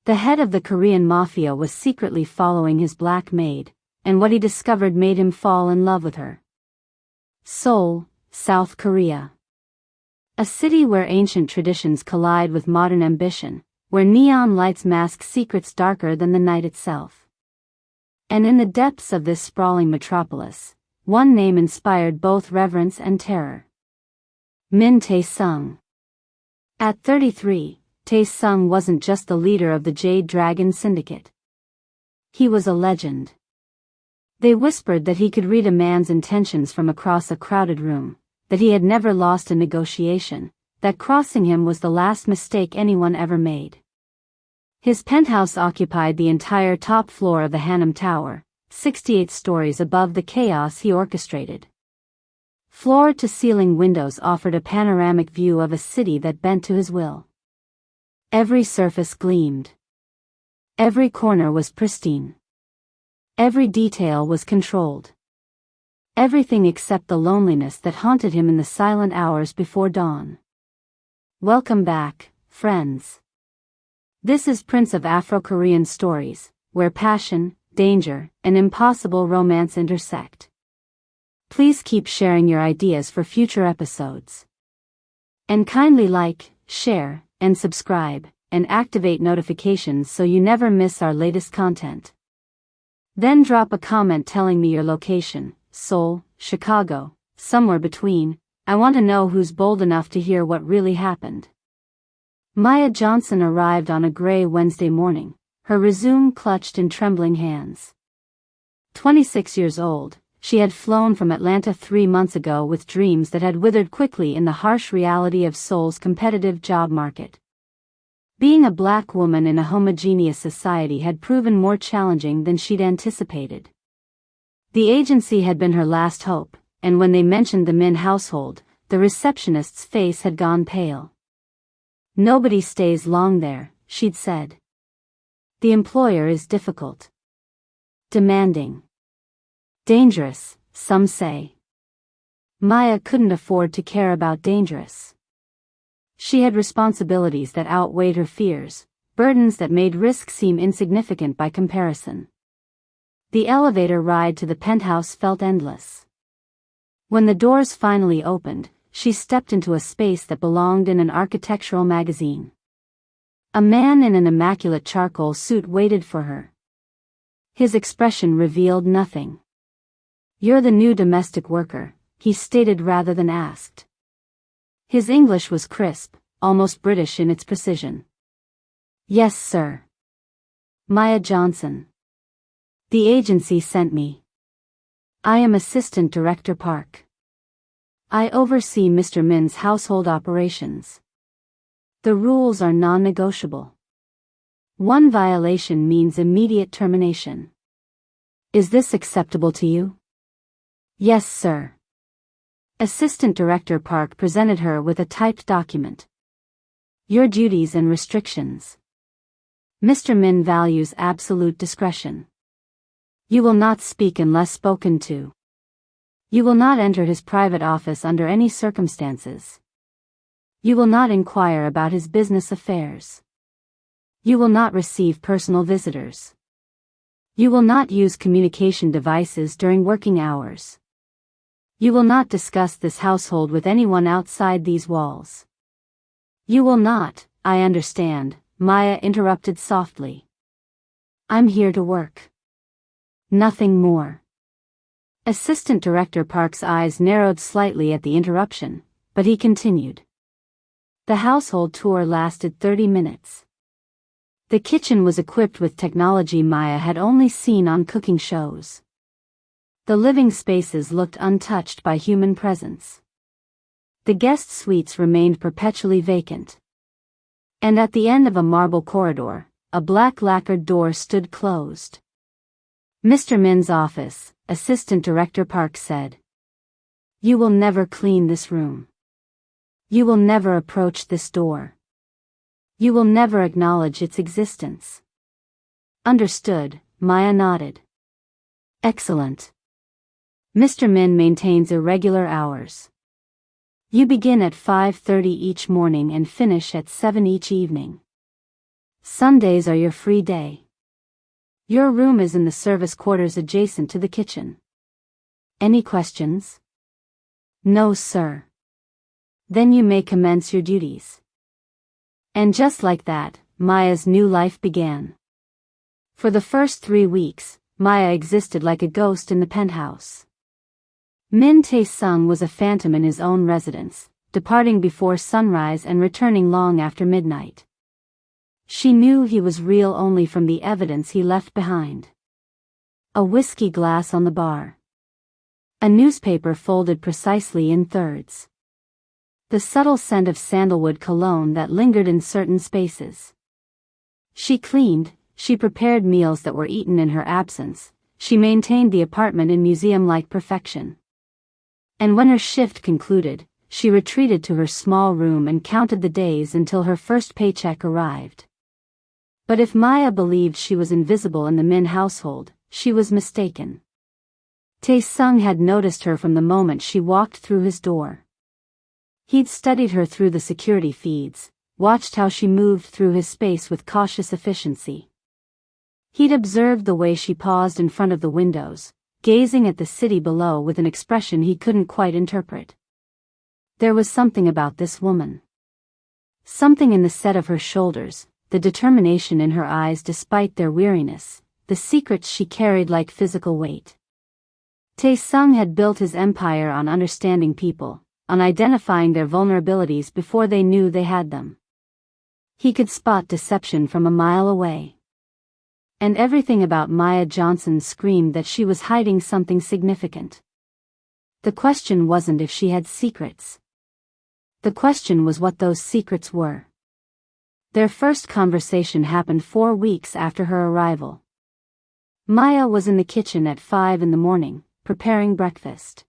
The head of the Korean Mafia was secretly following his black maid, and what he discovered made him fall in love with her. Seoul, South Korea. A city where ancient traditions collide with modern ambition, where neon lights mask secrets darker than the night itself. And in the depths of this sprawling metropolis, one name inspired both reverence and terror. Tae Sung. At 33, Tae Sung wasn't just the leader of the Jade Dragon Syndicate. He was a legend. They whispered that he could read a man's intentions from across a crowded room, that he had never lost a negotiation, that crossing him was the last mistake anyone ever made. His penthouse occupied the entire top floor of the Hanam Tower, 68 stories above the chaos he orchestrated. Floor-to-ceiling windows offered a panoramic view of a city that bent to his will. Every surface gleamed. Every corner was pristine. Every detail was controlled. Everything except the loneliness that haunted him in the silent hours before dawn. Welcome back, friends. This is Prince of Afro-Korean stories, where passion, danger, and impossible romance intersect. Please keep sharing your ideas for future episodes. And kindly like, share, and subscribe, and activate notifications so you never miss our latest content. Then drop a comment telling me your location, Seoul, Chicago, somewhere between. I want to know who's bold enough to hear what really happened. Maya Johnson arrived on a gray Wednesday morning, her resume clutched in trembling hands. 26 years old, she had flown from Atlanta 3 months ago with dreams that had withered quickly in the harsh reality of Seoul's competitive job market. Being a black woman in a homogeneous society had proven more challenging than she'd anticipated. The agency had been her last hope, and when they mentioned the Min household, the receptionist's face had gone pale. "Nobody stays long there," she'd said. "The employer is difficult. Demanding. Dangerous, some say." Maya couldn't afford to care about dangerous. She had responsibilities that outweighed her fears, burdens that made risk seem insignificant by comparison. The elevator ride to the penthouse felt endless. When the doors finally opened, she stepped into a space that belonged in an architectural magazine. A man in an immaculate charcoal suit waited for her. His expression revealed nothing. "You're the new domestic worker," he stated rather than asked. His English was crisp, almost British in its precision. "Yes, sir." "Maya Johnson. The agency sent me. I am Assistant Director Park. I oversee Mr. Min's household operations. The rules are non-negotiable. One violation means immediate termination. Is this acceptable to you?" "Yes, sir." Assistant Director Park presented her with a typed document. "Your duties and restrictions. Mr. Min values absolute discretion. You will not speak unless spoken to. You will not enter his private office under any circumstances. You will not inquire about his business affairs. You will not receive personal visitors. You will not use communication devices during working hours. You will not discuss this household with anyone outside these walls." "You will not, I understand," Maya interrupted softly. "I'm here to work. Nothing more." Assistant Director Park's eyes narrowed slightly at the interruption, but he continued. The household tour lasted 30 minutes. The kitchen was equipped with technology Maya had only seen on cooking shows. The living spaces looked untouched by human presence. The guest suites remained perpetually vacant. And at the end of a marble corridor, a black lacquered door stood closed. "Mr. Min's office," Assistant Director Park said. "You will never clean this room. You will never approach this door. You will never acknowledge its existence." "Understood," Maya nodded. "Excellent. Mr. Min maintains irregular hours. You begin at 5:30 each morning and finish at 7 each evening. Sundays are your free day. Your room is in the service quarters adjacent to the kitchen. Any questions? No, sir. Then you may commence your duties. And just like that, Maya's new life began. For the first 3 weeks, Maya existed like a ghost in the penthouse. Tae Sung was a phantom in his own residence, departing before sunrise and returning long after midnight. She knew he was real only from the evidence he left behind. A whiskey glass on the bar. A newspaper folded precisely in thirds. The subtle scent of sandalwood cologne that lingered in certain spaces. She cleaned, she prepared meals that were eaten in her absence, she maintained the apartment in museum-like perfection. And when her shift concluded, she retreated to her small room and counted the days until her first paycheck arrived. But if Maya believed she was invisible in the Min household, she was mistaken. Tae Sung had noticed her from the moment she walked through his door. He'd studied her through the security feeds, watched how she moved through his space with cautious efficiency. He'd observed the way she paused in front of the windows, gazing at the city below with an expression he couldn't quite interpret. There was something about this woman. Something in the set of her shoulders, the determination in her eyes despite their weariness, the secrets she carried like physical weight. Tae Sung had built his empire on understanding people, on identifying their vulnerabilities before they knew they had them. He could spot deception from a mile away. And everything about Maya Johnson screamed that she was hiding something significant. The question wasn't if she had secrets. The question was what those secrets were. Their first conversation happened 4 weeks after her arrival. Maya was in the kitchen at 5 a.m, preparing breakfast.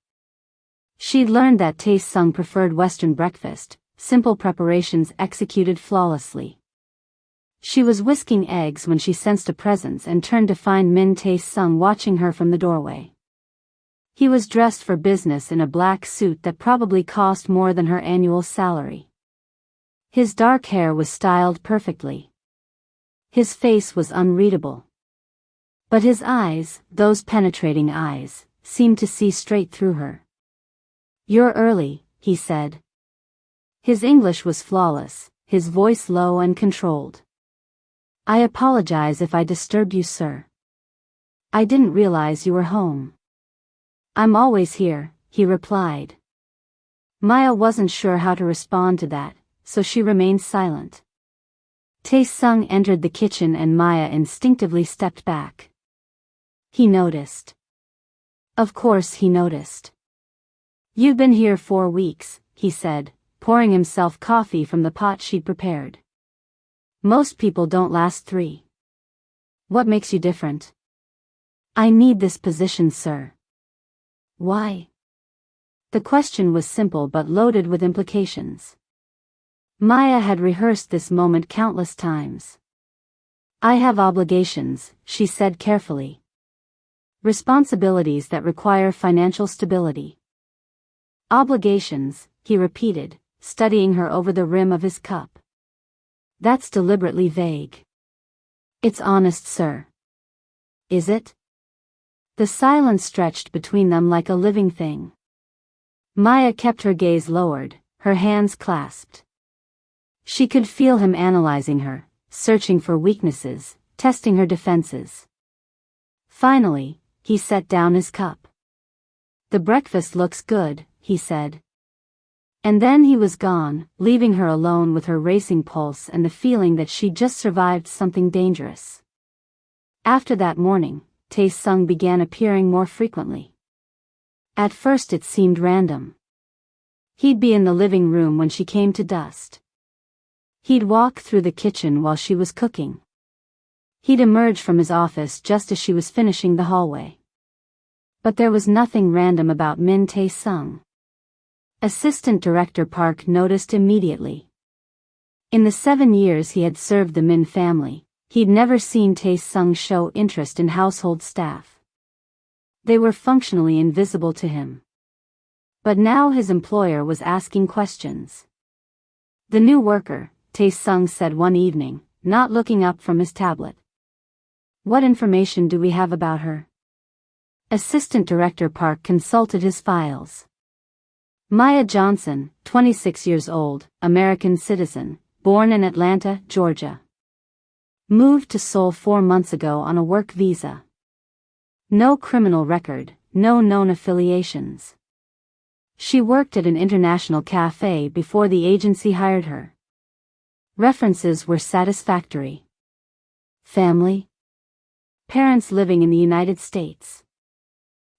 She'd learned that Tae Sung preferred Western breakfast, simple preparations executed flawlessly. She was whisking eggs when she sensed a presence and turned to find Tae Sung watching her from the doorway. He was dressed for business in a black suit that probably cost more than her annual salary. His dark hair was styled perfectly. His face was unreadable. But his eyes, those penetrating eyes, seemed to see straight through her. "You're early," he said. His English was flawless, his voice low and controlled. "I apologize if I disturbed you, sir. I didn't realize you were home." "I'm always here," he replied. Maya wasn't sure how to respond to that, so she remained silent. Tae Sung entered the kitchen and Maya instinctively stepped back. He noticed. Of course he noticed. "You've been here 4 weeks, he said, pouring himself coffee from the pot she'd prepared. "Most people don't last 3. What makes you different?" "I need this position, sir." "Why?" The question was simple but loaded with implications. Maya had rehearsed this moment countless times. "I have obligations," she said carefully. "Responsibilities that require financial stability." "Obligations," he repeated, studying her over the rim of his cup. "That's deliberately vague." "It's honest, sir." "Is it?" The silence stretched between them like a living thing. Maya kept her gaze lowered, her hands clasped. She could feel him analyzing her, searching for weaknesses, testing her defenses. Finally, he set down his cup. "The breakfast looks good," he said. And then he was gone, leaving her alone with her racing pulse and the feeling that she'd just survived something dangerous. After that morning, Tae Sung began appearing more frequently. At first it seemed random. He'd be in the living room when she came to dust. He'd walk through the kitchen while she was cooking. He'd emerge from his office just as she was finishing the hallway. But there was nothing random about Tae Sung. Assistant Director Park noticed immediately. In the 7 years he had served the Min family, he'd never seen Tae Sung show interest in household staff. They were functionally invisible to him. But now his employer was asking questions. "The new worker," Tae Sung said one evening, not looking up from his tablet. What information do we have about her? Assistant Director Park consulted his files. Maya Johnson, 26 years old, American citizen, born in Atlanta, Georgia. Moved to Seoul 4 months ago on a work visa. No criminal record, no known affiliations. She worked at an international cafe before the agency hired her. References were satisfactory. Family? Parents living in the United States.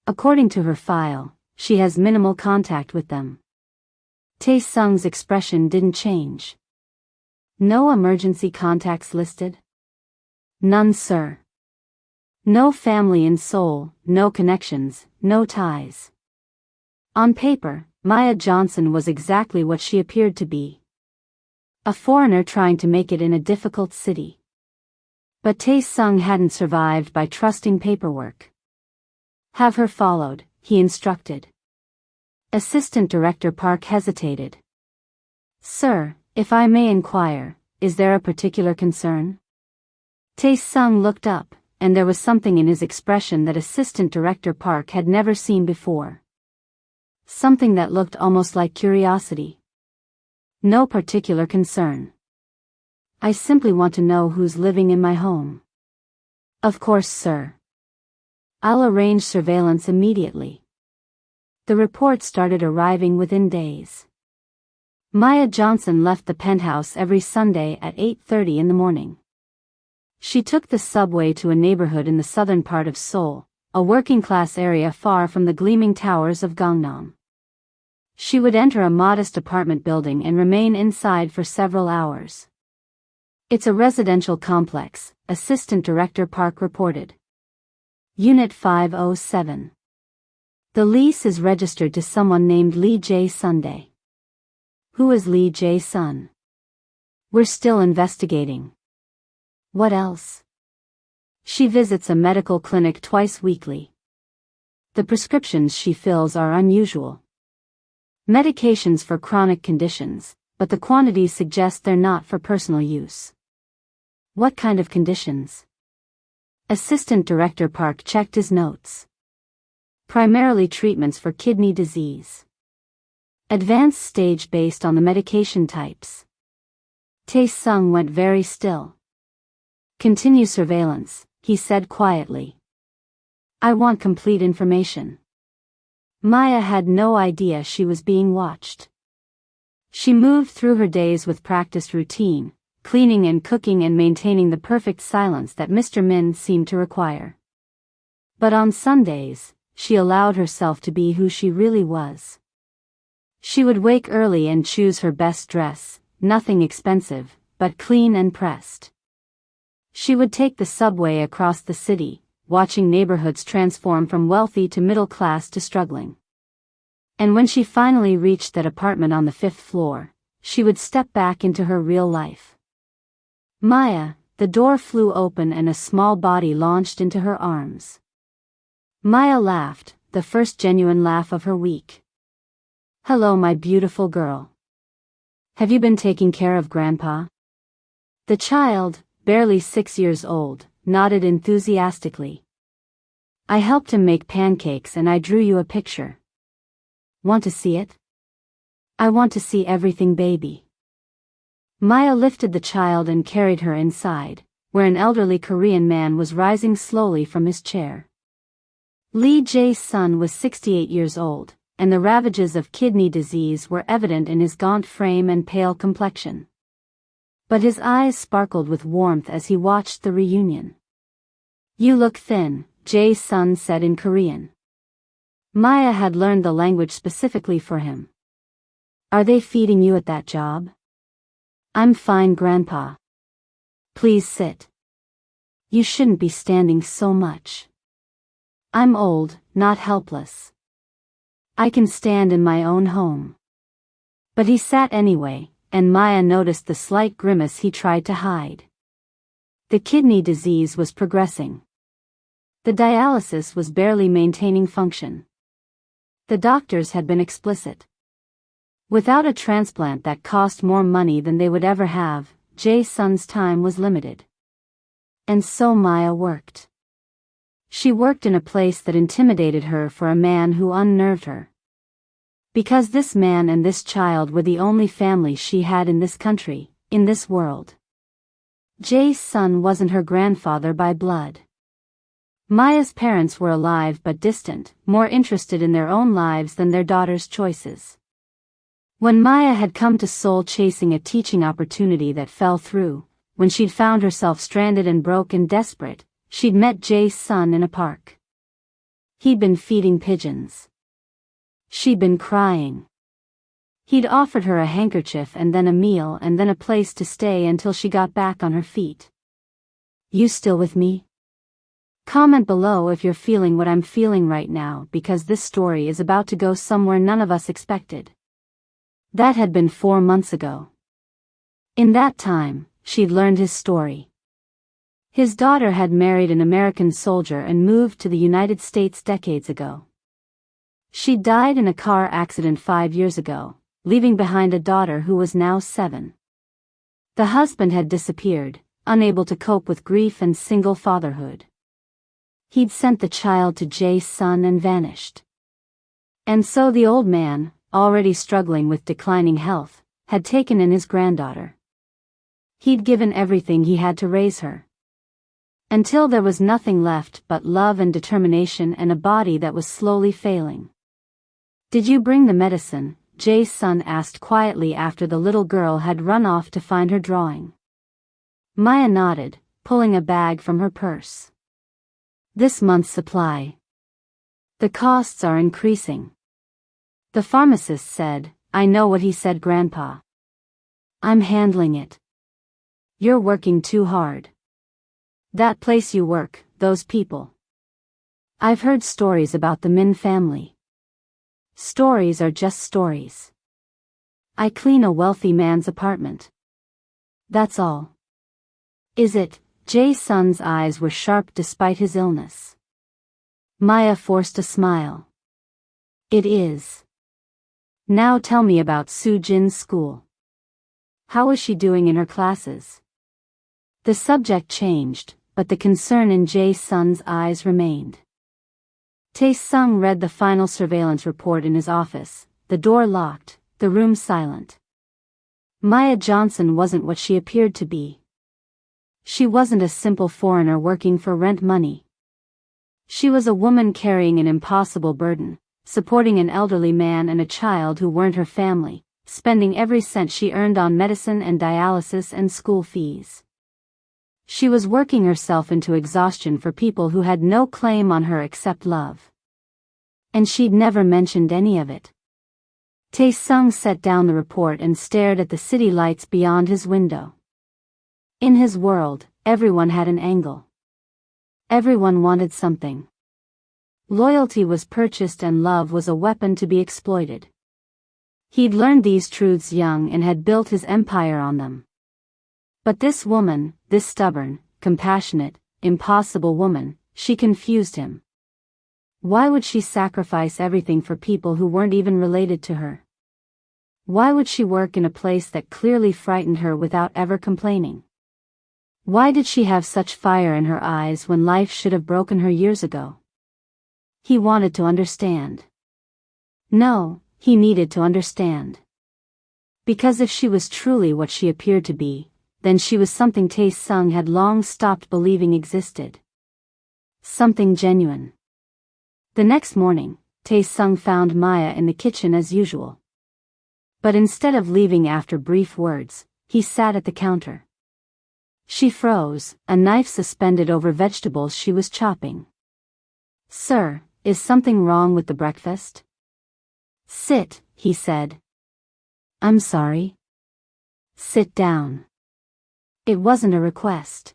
According to her file, she has minimal contact with them. Tae Sung's expression didn't change. No emergency contacts listed? None, sir. No family in Seoul, no connections, no ties. On paper, Maya Johnson was exactly what she appeared to be. A foreigner trying to make it in a difficult city. But Tae Sung hadn't survived by trusting paperwork. Have her followed, he instructed. Assistant Director Park hesitated. Sir, if I may inquire, is there a particular concern? Tae Sung looked up, and there was something in his expression that Assistant Director Park had never seen before. Something that looked almost like curiosity. No particular concern. I simply want to know who's living in my home. Of course, sir. I'll arrange surveillance immediately. The report started arriving within days. Maya Johnson left the penthouse every Sunday at 8:30 in the morning. She took the subway to a neighborhood in the southern part of Seoul, a working-class area far from the gleaming towers of Gangnam. She would enter a modest apartment building and remain inside for several hours. It's a residential complex, Assistant Director Park reported. Unit 507. The lease is registered to someone named Lee Jae-sundae. Who is Lee Jae-sun? We're still investigating. What else? She visits a medical clinic twice weekly. The prescriptions she fills are unusual. Medications for chronic conditions, but the quantities suggest they're not for personal use. What kind of conditions? Assistant Director Park checked his notes. Primarily treatments for kidney disease. Advanced stage based on the medication types. Tae Sung went very still. Continue surveillance, he said quietly. I want complete information. Maya had no idea she was being watched. She moved through her days with practiced routine, cleaning and cooking and maintaining the perfect silence that Mr. Min seemed to require. But on Sundays, she allowed herself to be who she really was. She would wake early and choose her best dress, nothing expensive, but clean and pressed. She would take the subway across the city, watching neighborhoods transform from wealthy to middle class to struggling. And when she finally reached that apartment on the 5th floor, she would step back into her real life. Maya, the door flew open and a small body launched into her arms. Maya laughed, the first genuine laugh of her week. Hello, my beautiful girl. Have you been taking care of Grandpa? The child, barely 6 years old, nodded enthusiastically. I helped him make pancakes and I drew you a picture. Want to see it? I want to see everything, baby. Maya lifted the child and carried her inside, where an elderly Korean man was rising slowly from his chair. Lee Jae-sun was 68 years old, and the ravages of kidney disease were evident in his gaunt frame and pale complexion. But his eyes sparkled with warmth as he watched the reunion. You look thin, Jae-sun said in Korean. Maya had learned the language specifically for him. Are they feeding you at that job? I'm fine, Grandpa. Please sit. You shouldn't be standing so much. I'm old, not helpless. I can stand in my own home. But he sat anyway, and Maya noticed the slight grimace he tried to hide. The kidney disease was progressing. The dialysis was barely maintaining function. The doctors had been explicit. Without a transplant that cost more money than they would ever have, Jae Sung's time was limited. And so Maya worked. She worked in a place that intimidated her for a man who unnerved her. Because this man and this child were the only family she had in this country, in this world. Jae's son wasn't her grandfather by blood. Maya's parents were alive but distant, more interested in their own lives than their daughter's choices. When Maya had come to Seoul chasing a teaching opportunity that fell through, when she'd found herself stranded and broke and desperate, she'd met Jae's son in a park. He'd been feeding pigeons. She'd been crying. He'd offered her a handkerchief and then a meal and then a place to stay until she got back on her feet. You still with me? Comment below if you're feeling what I'm feeling right now, because this story is about to go somewhere none of us expected. That had been 4 months ago. In that time, she'd learned his story. His daughter had married an American soldier and moved to the United States decades ago. She died in a car accident 5 years ago, leaving behind a daughter who was now 7. The husband had disappeared, unable to cope with grief and single fatherhood. He'd sent the child to Jae's son and vanished. And so the old man, already struggling with declining health, had taken in his granddaughter. He'd given everything he had to raise her. Until there was nothing left but love and determination and a body that was slowly failing. Did you bring the medicine? Jae's son asked quietly after the little girl had run off to find her drawing. Maya nodded, pulling a bag from her purse. This month's supply. The costs are increasing. The pharmacist said. I know what he said, Grandpa. I'm handling it. You're working too hard. That place you work, those people. I've heard stories about the Min family. Stories are just stories. I clean a wealthy man's apartment. That's all. Is it? Jae's son's eyes were sharp despite his illness. Maya forced a smile. It is. Now tell me about Soo Jin's school. How is she doing in her classes? The subject changed, but the concern in Jae's son's eyes remained. Tae Sung read the final surveillance report in his office, the door locked, the room silent. Maya Johnson wasn't what she appeared to be. She wasn't a simple foreigner working for rent money. She was a woman carrying an impossible burden, supporting an elderly man and a child who weren't her family, spending every cent she earned on medicine and dialysis and school fees. She was working herself into exhaustion for people who had no claim on her except love. And she'd never mentioned any of it. Tae Sung set down the report and stared at the city lights beyond his window. In his world, everyone had an angle. Everyone wanted something. Loyalty was purchased and love was a weapon to be exploited. He'd learned these truths young and had built his empire on them. But this woman, this stubborn, compassionate, impossible woman, she confused him. Why would she sacrifice everything for people who weren't even related to her? Why would she work in a place that clearly frightened her without ever complaining? Why did she have such fire in her eyes when life should have broken her years ago? He wanted to understand. No, he needed to understand. Because if she was truly what she appeared to be, then she was something Tae Sung had long stopped believing existed. Something genuine. The next morning, Tae Sung found Maya in the kitchen as usual. But instead of leaving after brief words, he sat at the counter. She froze, a knife suspended over vegetables she was chopping. Sir, is something wrong with the breakfast? Sit, he said. I'm sorry. Sit down. It wasn't a request.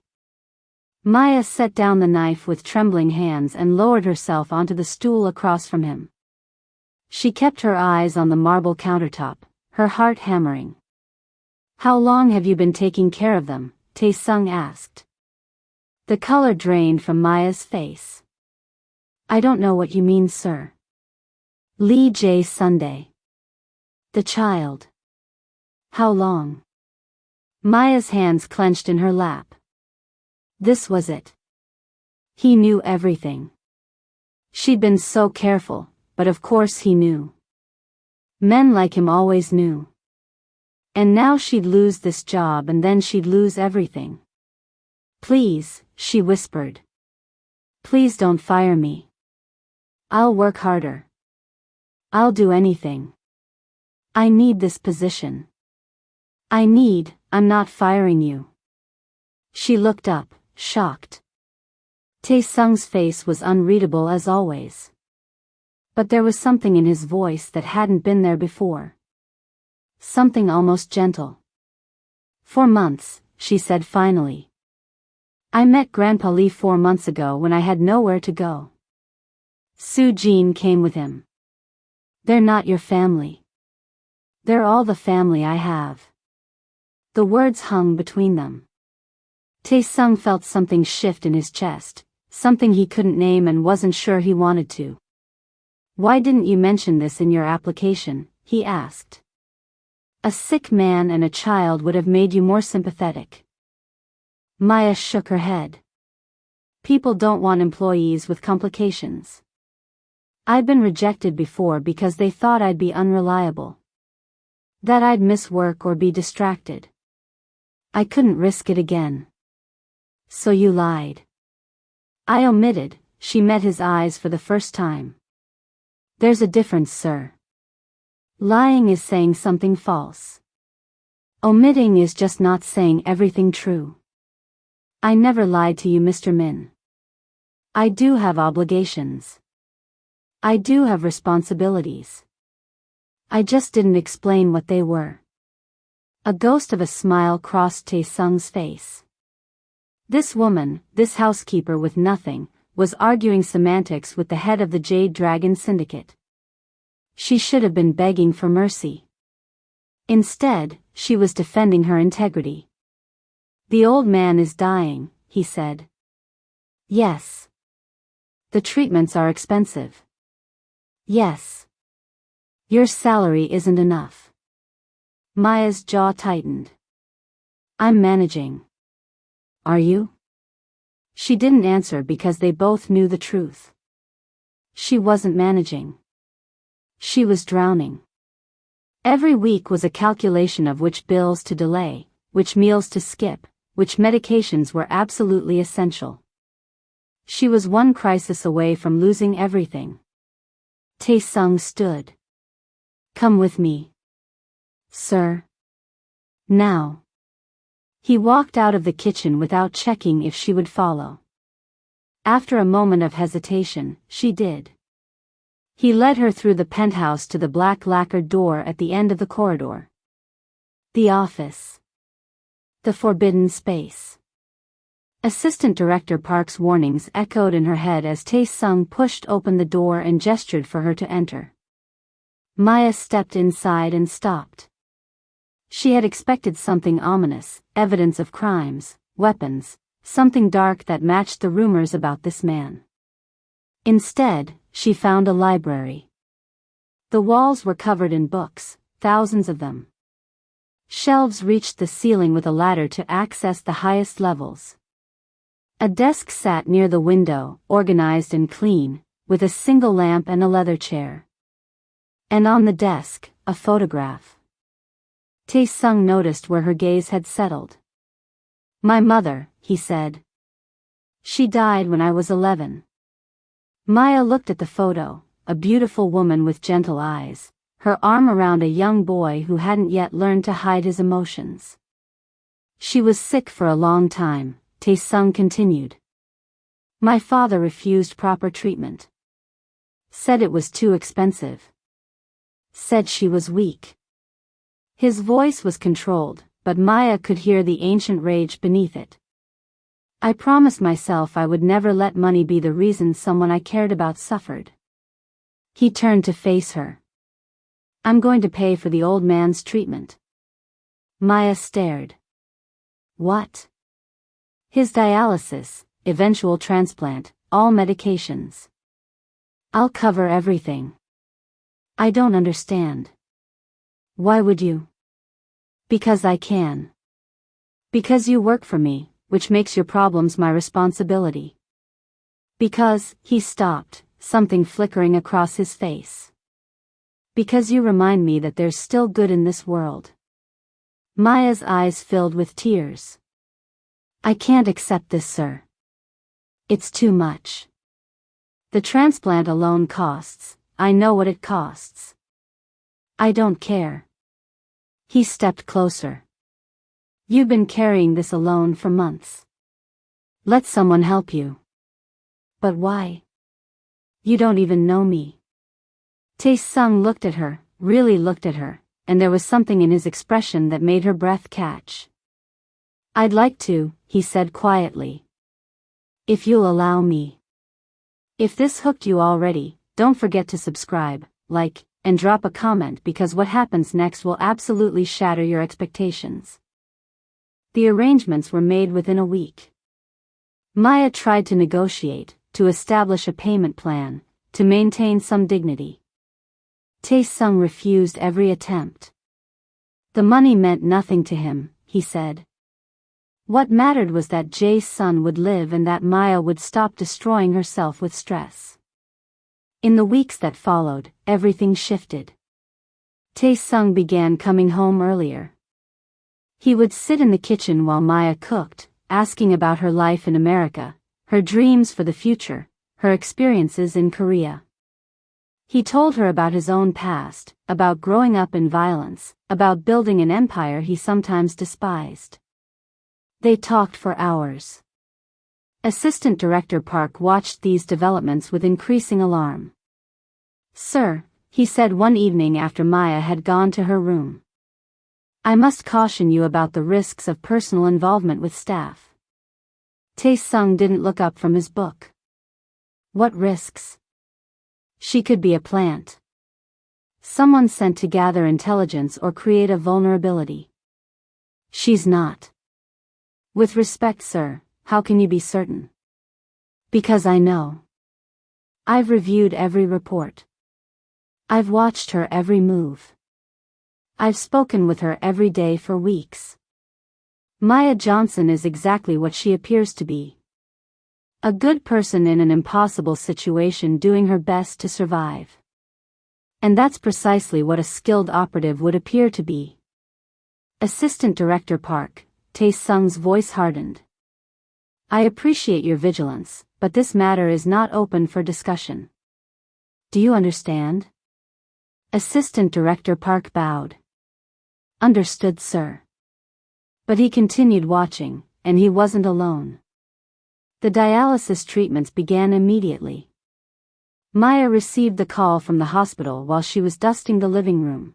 Maya set down the knife with trembling hands and lowered herself onto the stool across from him. She kept her eyes on the marble countertop, her heart hammering. How long have you been taking care of them? Tae Sung asked. The color drained from Maya's face. I don't know what you mean, sir. Lee Jae Sunday. The child. How long? Maya's hands clenched in her lap. This was it. He knew everything. She'd been so careful, but of course he knew. Men like him always knew. And now she'd lose this job and then she'd lose everything. Please, she whispered. Please don't fire me. I'll work harder. I'll do anything. I need this position. I'm not firing you. She looked up, shocked. Tae Sung's face was unreadable as always. But there was something in his voice that hadn't been there before. Something almost gentle. 4 months, she said finally. I met Grandpa Lee 4 months ago when I had nowhere to go. Soo Jin came with him. They're not your family. They're all the family I have. The words hung between them. Tae Sung felt something shift in his chest, something he couldn't name and wasn't sure he wanted to. Why didn't you mention this in your application? He asked. A sick man and a child would have made you more sympathetic. Maya shook her head. People don't want employees with complications. I'd been rejected before because they thought I'd be unreliable. That I'd miss work or be distracted. I couldn't risk it again. So you lied. I omitted. She met his eyes for the first time. There's a difference, sir. Lying is saying something false. Omitting is just not saying everything true. I never lied to you, Mr. Min. I do have obligations. I do have responsibilities. I just didn't explain what they were. A ghost of a smile crossed Tae Sung's face. This woman, this housekeeper with nothing, was arguing semantics with the head of the Jade Dragon Syndicate. She should have been begging for mercy. Instead, she was defending her integrity. The old man is dying, he said. Yes. The treatments are expensive. Yes. Your salary isn't enough. Maya's jaw tightened. I'm managing. Are you? She didn't answer because they both knew the truth. She wasn't managing. She was drowning. Every week was a calculation of which bills to delay, which meals to skip, which medications were absolutely essential. She was one crisis away from losing everything. Tae Sung stood. Come with me. Sir. Now. He walked out of the kitchen without checking if she would follow. After a moment of hesitation, she did. He led her through the penthouse to the black lacquered door at the end of the corridor. The office. The forbidden space. Assistant Director Park's warnings echoed in her head as Tae Sung pushed open the door and gestured for her to enter. Maya stepped inside and stopped. She had expected something ominous, evidence of crimes, weapons, something dark that matched the rumors about this man. Instead, she found a library. The walls were covered in books, thousands of them. Shelves reached the ceiling with a ladder to access the highest levels. A desk sat near the window, organized and clean, with a single lamp and a leather chair. And on the desk, a photograph. Tae Sung noticed where her gaze had settled. My mother, he said. She died when I was 11. Maya looked at the photo, a beautiful woman with gentle eyes, her arm around a young boy who hadn't yet learned to hide his emotions. She was sick for a long time, Tae Sung continued. My father refused proper treatment. Said it was too expensive. Said she was weak. His voice was controlled, but Maya could hear the ancient rage beneath it. I promised myself I would never let money be the reason someone I cared about suffered. He turned to face her. I'm going to pay for the old man's treatment. Maya stared. What? His dialysis, eventual transplant, all medications. I'll cover everything. I don't understand. Why would you? Because I can. Because you work for me, which makes your problems my responsibility. Because, he stopped, something flickering across his face. Because you remind me that there's still good in this world. Maya's eyes filled with tears. I can't accept this, sir. It's too much. The transplant alone costs, I know what it costs. I don't care. He stepped closer. You've been carrying this alone for months. Let someone help you. But why? You don't even know me. Tae Sung looked at her, really looked at her, and there was something in his expression that made her breath catch. I'd like to, he said quietly. If you'll allow me. If this hooked you already, don't forget to subscribe, like, and drop a comment because what happens next will absolutely shatter your expectations. The arrangements were made within a week. Maya tried to negotiate, to establish a payment plan, to maintain some dignity. Tae Sung refused every attempt. The money meant nothing to him, he said. What mattered was that Jae's son would live and that Maya would stop destroying herself with stress. In the weeks that followed, everything shifted. Tae Sung began coming home earlier. He would sit in the kitchen while Maya cooked, asking about her life in America, her dreams for the future, her experiences in Korea. He told her about his own past, about growing up in violence, about building an empire he sometimes despised. They talked for hours. Assistant Director Park watched these developments with increasing alarm. Sir, he said one evening after Maya had gone to her room. I must caution you about the risks of personal involvement with staff. Tae Sung didn't look up from his book. What risks? She could be a plant. Someone sent to gather intelligence or create a vulnerability. She's not. With respect, sir, how can you be certain? Because I know. I've reviewed every report. I've watched her every move. I've spoken with her every day for weeks. Maya Johnson is exactly what she appears to be. A good person in an impossible situation doing her best to survive. And that's precisely what a skilled operative would appear to be. Assistant Director Park, Tae Sung's voice hardened. I appreciate your vigilance, but this matter is not open for discussion. Do you understand? Assistant Director Park bowed. Understood, sir. But he continued watching, and he wasn't alone. The dialysis treatments began immediately. Maya received the call from the hospital while she was dusting the living room.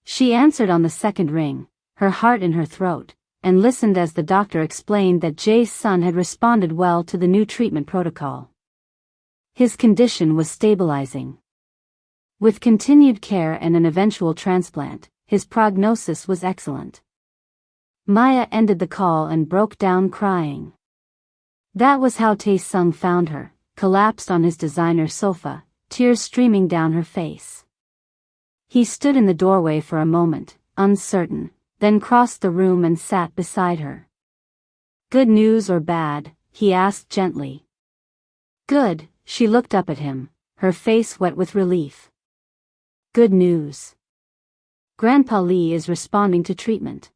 She answered on the second ring, her heart in her throat, and listened as the doctor explained that Jae's son had responded well to the new treatment protocol. His condition was stabilizing. With continued care and an eventual transplant, his prognosis was excellent. Maya ended the call and broke down crying. That was how Tae Sung found her, collapsed on his designer sofa, tears streaming down her face. He stood in the doorway for a moment, uncertain, then crossed the room and sat beside her. Good news or bad? He asked gently. Good, she looked up at him, her face wet with relief. Good news. Grandpa Lee is responding to treatment.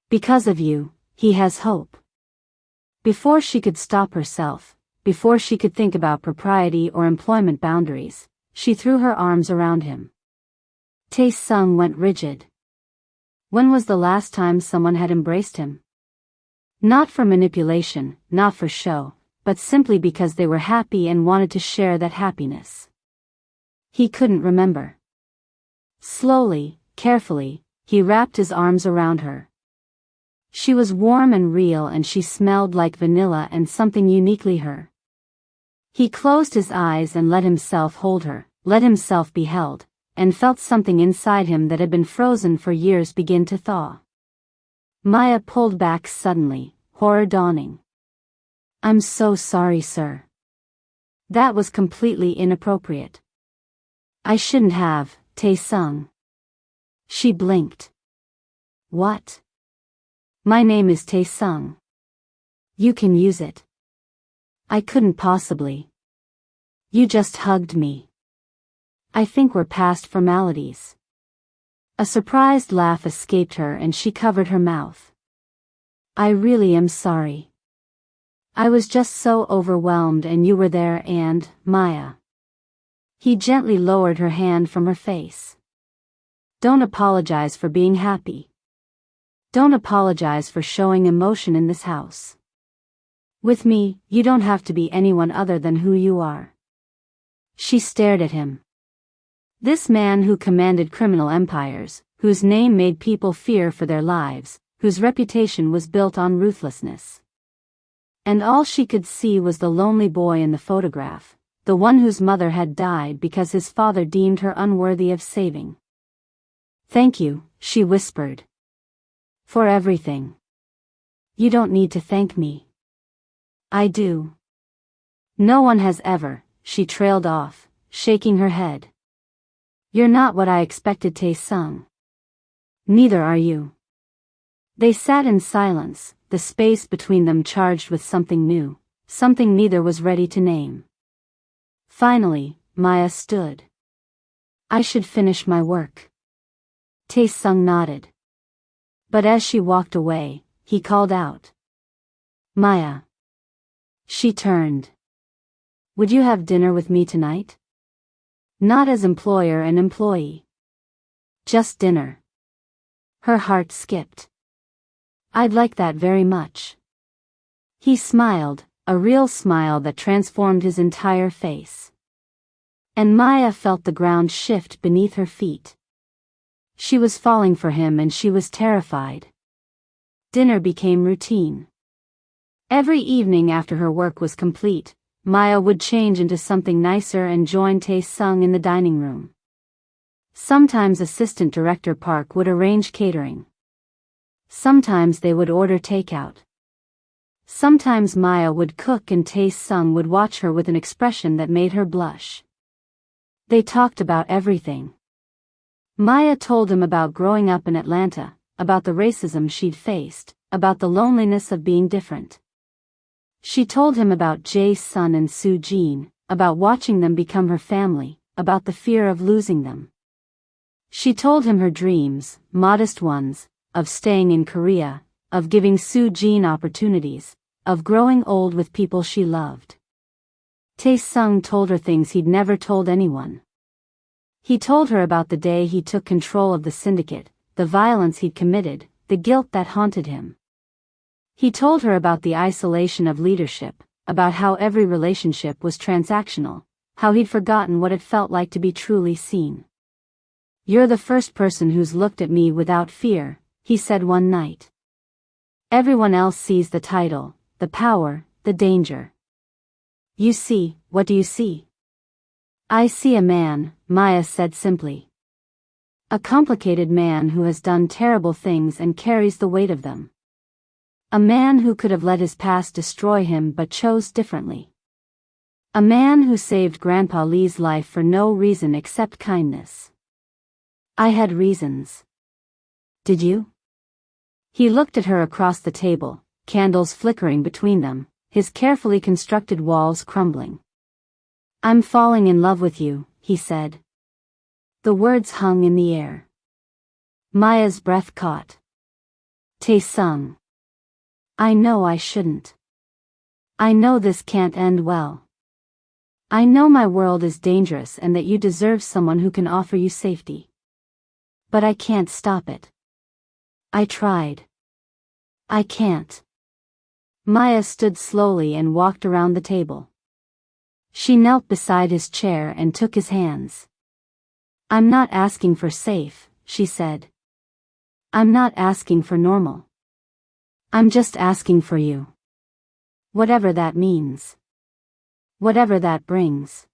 Because of you, he has hope. Before she could stop herself, before she could think about propriety or employment boundaries, she threw her arms around him. Tae Sung went rigid. When was the last time someone had embraced him? Not for manipulation, not for show, but simply because they were happy and wanted to share that happiness. He couldn't remember. Slowly, carefully, he wrapped his arms around her. She was warm and real and she smelled like vanilla and something uniquely her. He closed his eyes and let himself hold her, let himself be held, and felt something inside him that had been frozen for years begin to thaw. Maya pulled back suddenly, horror dawning. I'm so sorry, sir. That was completely inappropriate. I shouldn't have, Tae Sung. She blinked. What? My name is Tae Sung. You can use it. I couldn't possibly. You just hugged me. I think we're past formalities. A surprised laugh escaped her and she covered her mouth. I really am sorry. I was just so overwhelmed and you were there and, Maya. He gently lowered her hand from her face. Don't apologize for being happy. Don't apologize for showing emotion in this house. With me, you don't have to be anyone other than who you are. She stared at him. This man who commanded criminal empires, whose name made people fear for their lives, whose reputation was built on ruthlessness. And all she could see was the lonely boy in the photograph, the one whose mother had died because his father deemed her unworthy of saving. Thank you, she whispered. For everything. You don't need to thank me. I do. No one has ever, she trailed off, shaking her head. You're not what I expected, Tae Sung. Neither are you. They sat in silence, the space between them charged with something new, something neither was ready to name. Finally, Maya stood. I should finish my work. Tae Sung nodded. But as she walked away, he called out. Maya. She turned. Would you have dinner with me tonight? Not as employer and employee. Just dinner. Her heart skipped. I'd like that very much. He smiled, a real smile that transformed his entire face. And Maya felt the ground shift beneath her feet. She was falling for him and she was terrified. Dinner became routine. Every evening after her work was complete, Maya would change into something nicer and join Tae Sung in the dining room. Sometimes Assistant Director Park would arrange catering. Sometimes they would order takeout. Sometimes Maya would cook and Tae Sung would watch her with an expression that made her blush. They talked about everything. Maya told him about growing up in Atlanta, about the racism she'd faced, about the loneliness of being different. She told him about Jae-sun and Soo-jin, about watching them become her family, about the fear of losing them. She told him her dreams, modest ones, of staying in Korea, of giving Soo-jin opportunities, of growing old with people she loved. Tae Sung told her things he'd never told anyone. He told her about the day he took control of the syndicate, the violence he'd committed, the guilt that haunted him. He told her about the isolation of leadership, about how every relationship was transactional, how he'd forgotten what it felt like to be truly seen. You're the first person who's looked at me without fear, he said one night. Everyone else sees the title, the power, the danger. You see, what do you see? I see a man, Maya said simply. A complicated man who has done terrible things and carries the weight of them. A man who could have let his past destroy him but chose differently. A man who saved Grandpa Lee's life for no reason except kindness. I had reasons. Did you? He looked at her across the table, candles flickering between them, his carefully constructed walls crumbling. I'm falling in love with you, he said. The words hung in the air. Maya's breath caught. Tae Sung. I know I shouldn't. I know this can't end well. I know my world is dangerous and that you deserve someone who can offer you safety. But I can't stop it. I tried. I can't. Maya stood slowly and walked around the table. She knelt beside his chair and took his hands. I'm not asking for safe, she said. I'm not asking for normal. I'm just asking for you. Whatever that means. Whatever that brings.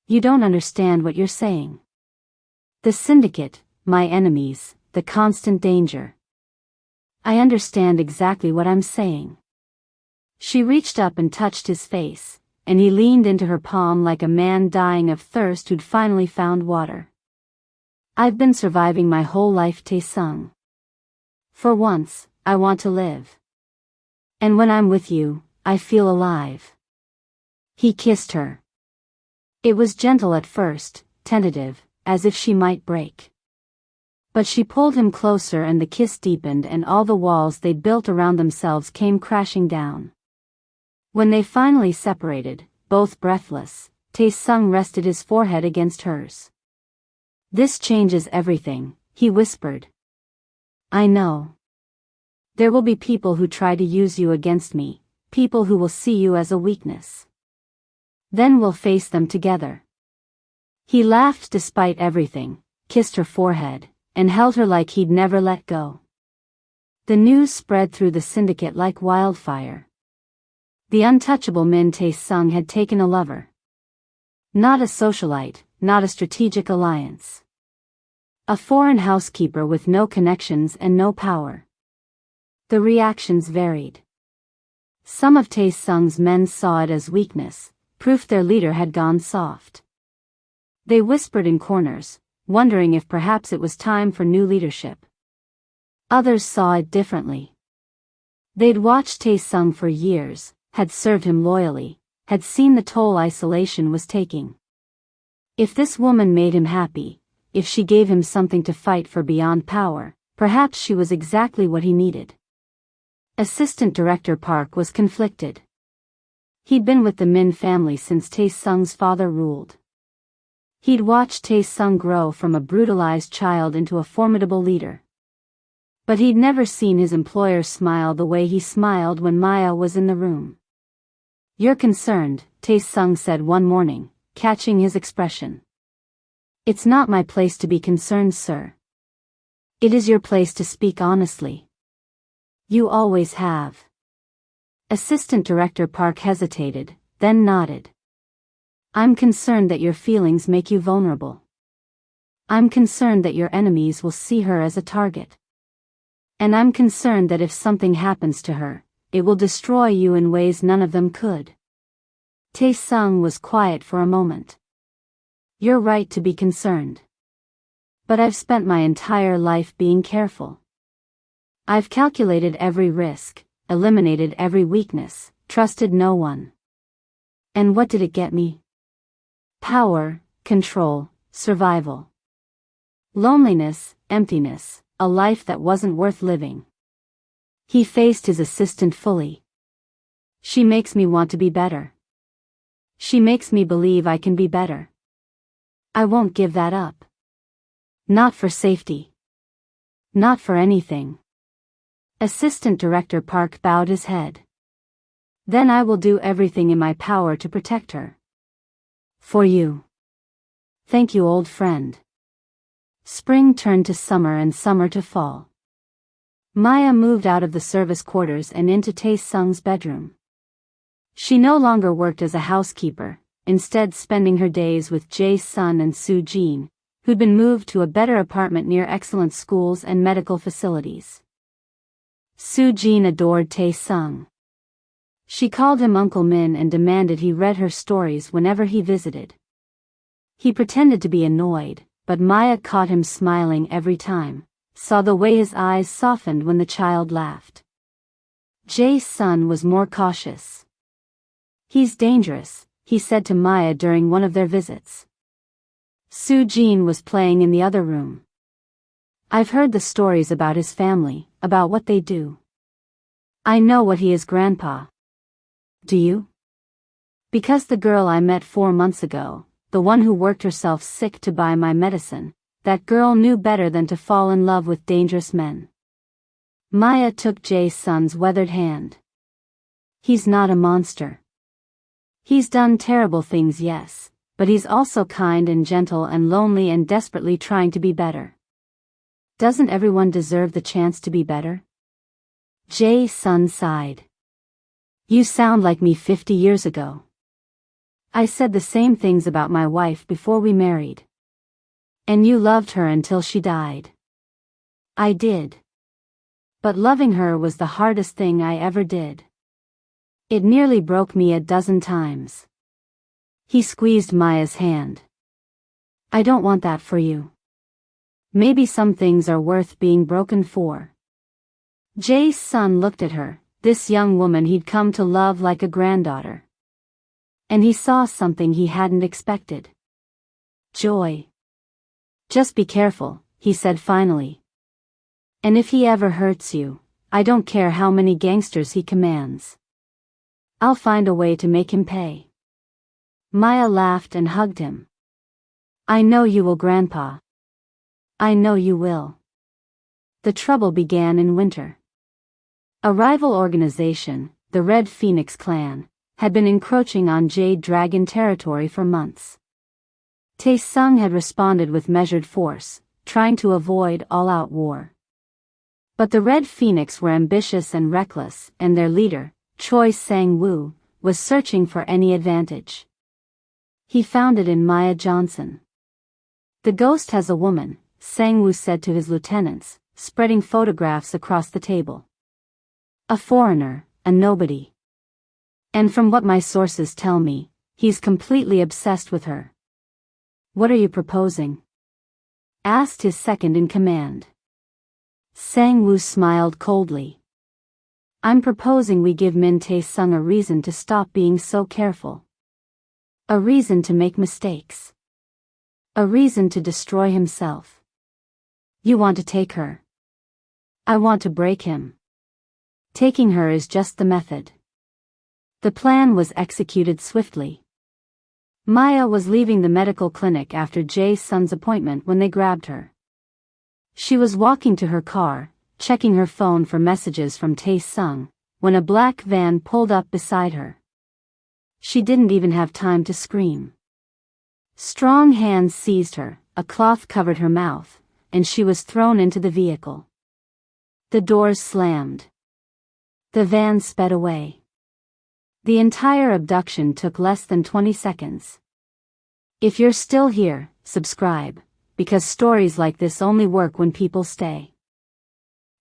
You don't understand what you're saying. The syndicate, my enemies, the constant danger. I understand exactly what I'm saying. She reached up and touched his face, and he leaned into her palm like a man dying of thirst who'd finally found water. I've been surviving my whole life, Tae Sung. For once, I want to live. And when I'm with you, I feel alive. He kissed her. It was gentle at first, tentative, as if she might break. But she pulled him closer and the kiss deepened and all the walls they'd built around themselves came crashing down. When they finally separated, both breathless, Tae Sung rested his forehead against hers. "This changes everything," he whispered. "I know. There will be people who try to use you against me, people who will see you as a weakness. Then we'll face them together." He laughed despite everything, kissed her forehead, and held her like he'd never let go. The news spread through the syndicate like wildfire. The untouchable Min Tae Sung had taken a lover. Not a socialite, not a strategic alliance. A foreign housekeeper with no connections and no power. The reactions varied. Some of Tae Sung's men saw it as weakness, proof their leader had gone soft. They whispered in corners, wondering if perhaps it was time for new leadership. Others saw it differently. They'd watched Tae Sung for years, had served him loyally, had seen the toll isolation was taking. If this woman made him happy, if she gave him something to fight for beyond power, perhaps she was exactly what he needed. Assistant Director Park was conflicted. He'd been with the Min family since Tae Sung's father ruled. He'd watched Tae Sung grow from a brutalized child into a formidable leader. But he'd never seen his employer smile the way he smiled when Maya was in the room. "You're concerned," Tae Sung said one morning, catching his expression. "It's not my place to be concerned, sir. It is your place to speak honestly. You always have." Assistant Director Park hesitated, then nodded. "I'm concerned that your feelings make you vulnerable. I'm concerned that your enemies will see her as a target. And I'm concerned that if something happens to her, it will destroy you in ways none of them could." Tae Sung was quiet for a moment. "You're right to be concerned. But I've spent my entire life being careful. I've calculated every risk, eliminated every weakness, trusted no one. And what did it get me? Power, control, survival. Loneliness, emptiness, a life that wasn't worth living." He faced his assistant fully. "She makes me want to be better. She makes me believe I can be better. I won't give that up. Not for safety. Not for anything." Assistant Director Park bowed his head. "Then I will do everything in my power to protect her. For you. Thank you, old friend." Spring turned to summer and summer to fall. Maya moved out of the service quarters and into Tae Sung's bedroom. She no longer worked as a housekeeper, instead spending her days with Jae's son and Soo Jin, who'd been moved to a better apartment near excellent schools and medical facilities. Soo Jin adored Tae Sung. She called him Uncle Min and demanded he read her stories whenever he visited. He pretended to be annoyed, but Maya caught him smiling every time, saw the way his eyes softened when the child laughed. Jae's son was more cautious. "He's dangerous," he said to Maya during one of their visits. Soo Jin was playing in the other room. "I've heard the stories about his family, about what they do. I know what he is, Grandpa." "Do you?" "Because the girl I met 4 months ago, the one who worked herself sick to buy my medicine, that girl knew better than to fall in love with dangerous men." Maya took Jae's son's weathered hand. "He's not a monster. He's done terrible things, yes, but he's also kind and gentle and lonely and desperately trying to be better. Doesn't everyone deserve the chance to be better?" Jae's son sighed. "You sound like me 50 years ago. I said the same things about my wife before we married. And you loved her until she died." "I did. But loving her was the hardest thing I ever did. It nearly broke me a dozen times." He squeezed Maya's hand. "I don't want that for you. Maybe some things are worth being broken for." Jae-sun looked at her, this young woman he'd come to love like a granddaughter. And he saw something he hadn't expected. Joy. Just be careful, he said finally. And if he ever hurts you, I don't care how many gangsters he commands. I'll find a way to make him pay. Maya laughed and hugged him. I know you will, Grandpa. I know you will. The trouble began in winter. A rival organization, the Red Phoenix Clan, had been encroaching on Jade Dragon territory for months. Tae Sung had responded with measured force, trying to avoid all-out war. But the Red Phoenix were ambitious and reckless, and their leader, Choi Sang-woo, was searching for any advantage. He found it in Maya Johnson. The ghost has a woman, Sang-woo said to his lieutenants, spreading photographs across the table. A foreigner, a nobody. And from what my sources tell me, he's completely obsessed with her. What are you proposing? Asked his second-in-command. Sang-woo smiled coldly. I'm proposing we give Min Tae-sung a reason to stop being so careful. A reason to make mistakes. A reason to destroy himself. You want to take her. I want to break him. Taking her is just the method. The plan was executed swiftly. Maya was leaving the medical clinic after Jae-sun's appointment when they grabbed her. She was walking to her car, checking her phone for messages from Tae Sung, when a black van pulled up beside her. She didn't even have time to scream. Strong hands seized her, a cloth covered her mouth, and she was thrown into the vehicle. The doors slammed. The van sped away. The entire abduction took less than 20 seconds. If you're still here, subscribe, because stories like this only work when people stay.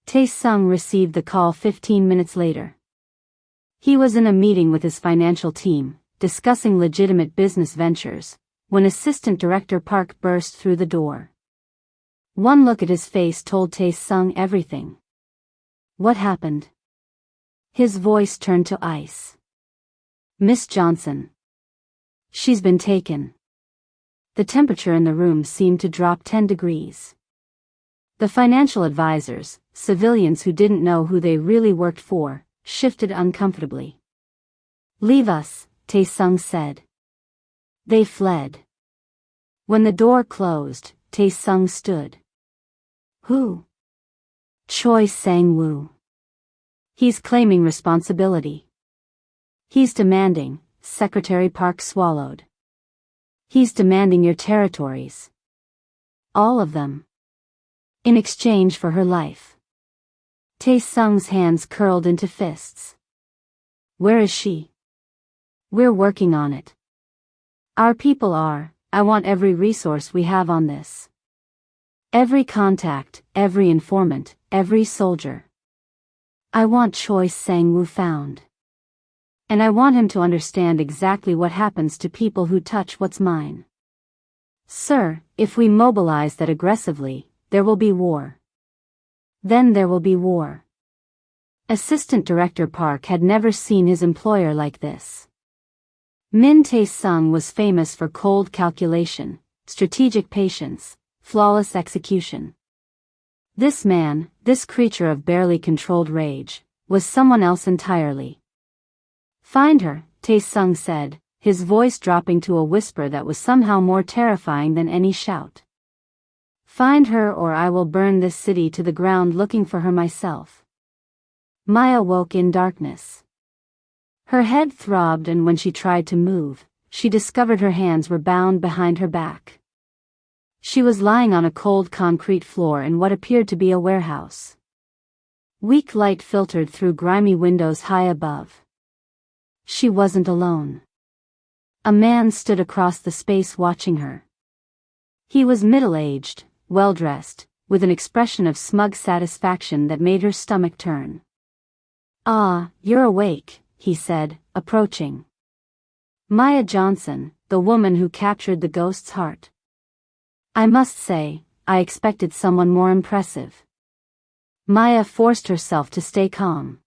Tae Sung received the call 15 minutes later. He was in a meeting with his financial team, discussing legitimate business ventures, when Assistant Director Park burst through the door. One look at his face told Tae Sung everything. What happened? His voice turned to ice. Miss Johnson. She's been taken. The temperature in the room seemed to drop 10 degrees. The financial advisors, civilians who didn't know who they really worked for, shifted uncomfortably. Leave us, Tae Sung said. They fled. When the door closed, Tae Sung stood. Who? Choi Sang-woo. He's claiming responsibility. He's demanding, Secretary Park swallowed. He's demanding your territories. All of them. In exchange for her life. Tae Sung's hands curled into fists. Where is she? We're working on it. Our people are. I want every resource we have on this. Every contact, every informant, every soldier. I want Choi Sang-woo found. And I want him to understand exactly what happens to people who touch what's mine. Sir, if we mobilize that aggressively, there will be war. Then there will be war. Assistant Director Park had never seen his employer like this. Min Tae-sung was famous for cold calculation, strategic patience, flawless execution. This man, this creature of barely controlled rage, was someone else entirely. Find her, Tae Sung said, his voice dropping to a whisper that was somehow more terrifying than any shout. Find her or I will burn this city to the ground looking for her myself. Maya woke in darkness. Her head throbbed, and when she tried to move, she discovered her hands were bound behind her back. She was lying on a cold concrete floor in what appeared to be a warehouse. Weak light filtered through grimy windows high above. She wasn't alone. A man stood across the space watching her. He was middle-aged, well-dressed, with an expression of smug satisfaction that made her stomach turn. Ah, you're awake, he said, approaching. Maya Johnson, the woman who captured the ghost's heart. I must say, I expected someone more impressive. Maya forced herself to stay calm.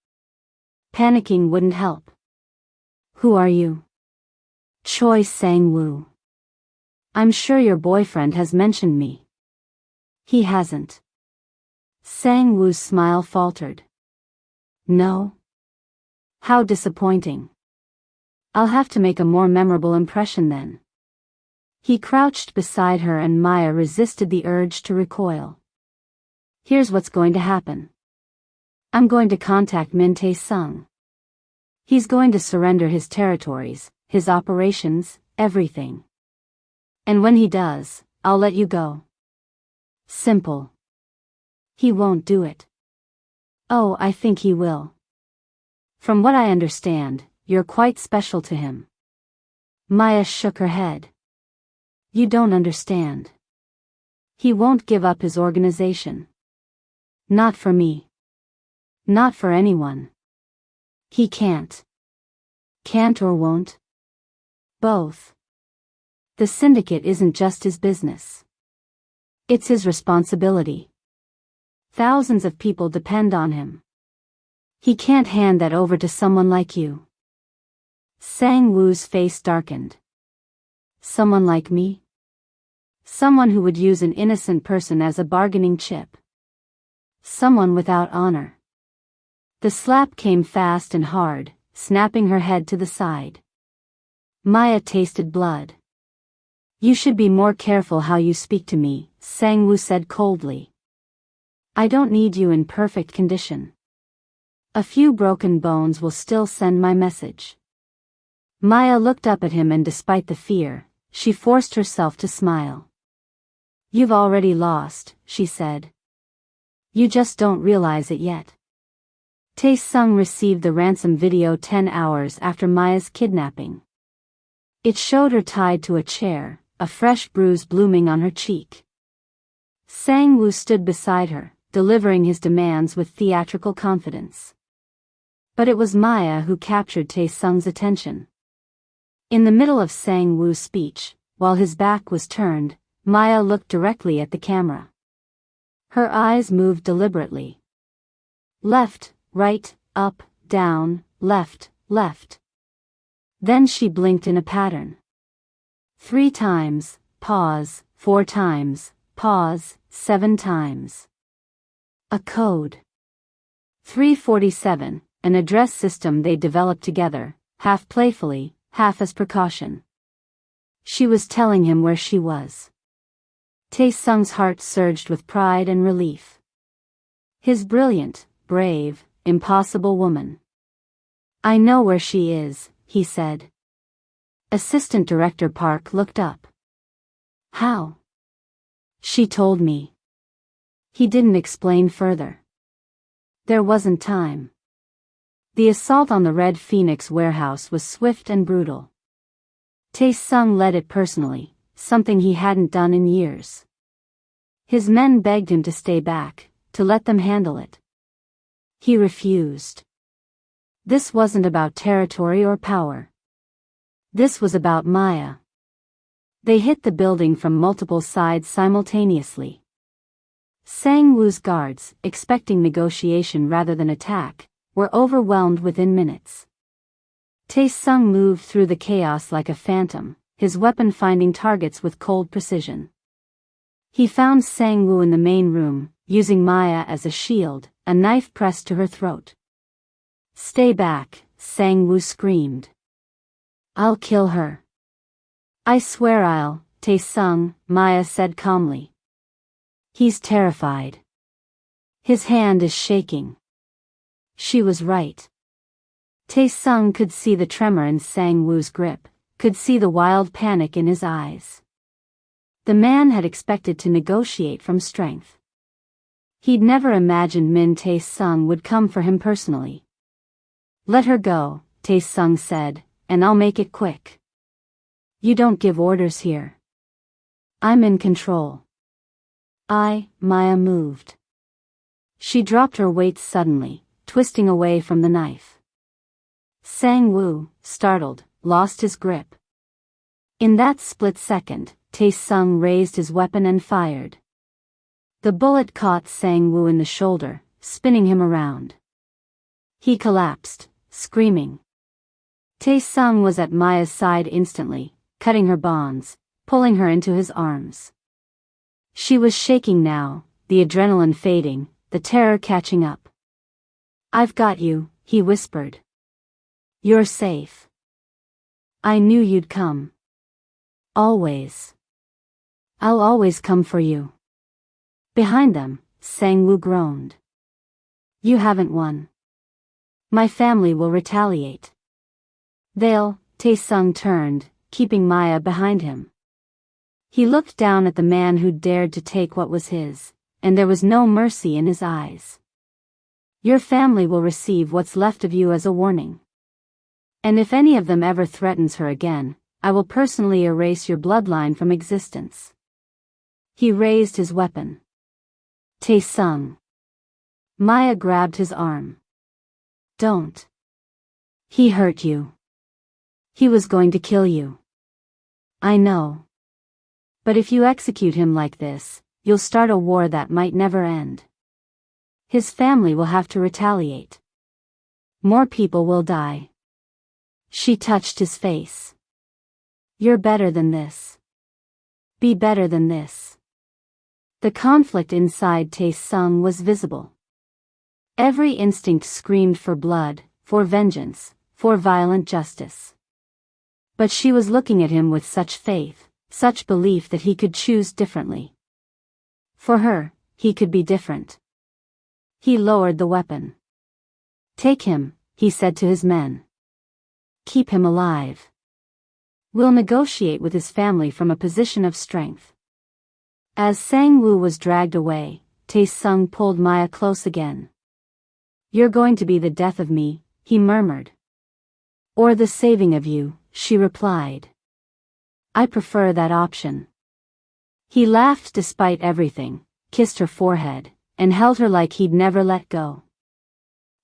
Panicking wouldn't help. Who are you? Choi Sang-woo. I'm sure your boyfriend has mentioned me. He hasn't. Sang-woo's smile faltered. No? How disappointing. I'll have to make a more memorable impression then. He crouched beside her and Maya resisted the urge to recoil. Here's what's going to happen. I'm going to contact Tae Sung. He's going to surrender his territories, his operations, everything. And when he does, I'll let you go. Simple. He won't do it. Oh, I think he will. From what I understand, you're quite special to him. Maya shook her head. You don't understand. He won't give up his organization. Not for me. Not for anyone. He can't. Can't or won't? Both. The syndicate isn't just his business. It's his responsibility. Thousands of people depend on him. He can't hand that over to someone like you. Sang-woo's face darkened. Someone like me? Someone who would use an innocent person as a bargaining chip. Someone without honor. The slap came fast and hard, snapping her head to the side. Maya tasted blood. You should be more careful how you speak to me, Sang-woo said coldly. I don't need you in perfect condition. A few broken bones will still send my message. Maya looked up at him and despite the fear, she forced herself to smile. You've already lost, she said. You just don't realize it yet. Tae Sung received the ransom video 10 hours after Maya's kidnapping. It showed her tied to a chair, a fresh bruise blooming on her cheek. Sang-woo stood beside her, delivering his demands with theatrical confidence. But it was Maya who captured Tae Sung's attention. In the middle of Sang-woo's speech, while his back was turned, Maya looked directly at the camera. Her eyes moved deliberately. Left, right, up, down, left, left. Then she blinked in a pattern. 3 times, pause, 4 times, pause, 7 times. A code. 347, an address system they developed together, half playfully, half as precaution. She was telling him where she was. Tae Sung's heart surged with pride and relief. His brilliant, brave, impossible woman. I know where she is, he said. Assistant Director Park looked up. How? She told me. He didn't explain further. There wasn't time. The assault on the Red Phoenix warehouse was swift and brutal. Tae Sung led it personally, something he hadn't done in years. His men begged him to stay back, to let them handle it. He refused. This wasn't about territory or power. This was about Maya. They hit the building from multiple sides simultaneously. Sang-woo's guards, expecting negotiation rather than attack, were overwhelmed within minutes. Tae Sung moved through the chaos like a phantom, his weapon finding targets with cold precision. He found Sang-woo in the main room, using Maya as a shield, a knife pressed to her throat. Stay back, Sang-woo screamed. I'll kill her. I swear I'll, Tae Sung, Maya said calmly. He's terrified. His hand is shaking. She was right. Tae Sung could see the tremor in Sang-woo's grip, could see the wild panic in his eyes. The man had expected to negotiate from strength. He'd never imagined Tae Sung would come for him personally. Let her go, Tae Sung said, and I'll make it quick. You don't give orders here. I'm in control. Maya moved. She dropped her weight suddenly, twisting away from the knife. Sang-woo, startled, lost his grip. In that split second, Tae Sung raised his weapon and fired. The bullet caught Sang-woo in the shoulder, spinning him around. He collapsed, screaming. Tae Sung was at Maya's side instantly, cutting her bonds, pulling her into his arms. She was shaking now, the adrenaline fading, the terror catching up. "I've got you," he whispered. "You're safe. I knew you'd come. Always. I'll always come for you." Behind them, Sang-woo groaned. "You haven't won. My family will retaliate. Tae Sung turned, keeping Maya behind him. He looked down at the man who'd dared to take what was his, and there was no mercy in his eyes. "Your family will receive what's left of you as a warning. And if any of them ever threatens her again, I will personally erase your bloodline from existence." He raised his weapon. "Tae Sung." Maya grabbed his arm. "Don't. He hurt you. He was going to kill you. I know. But if you execute him like this, you'll start a war that might never end. His family will have to retaliate. More people will die." She touched his face. "You're better than this. Be better than this." The conflict inside Tae Sung was visible. Every instinct screamed for blood, for vengeance, for violent justice. But she was looking at him with such faith, such belief that he could choose differently. For her, he could be different. He lowered the weapon. "Take him," he said to his men. "Keep him alive. We'll negotiate with his family from a position of strength." As Sang-woo was dragged away, Tae Sung pulled Maya close again. "You're going to be the death of me," he murmured. "Or the saving of you," she replied. "I prefer that option." He laughed despite everything, kissed her forehead, and held her like he'd never let go.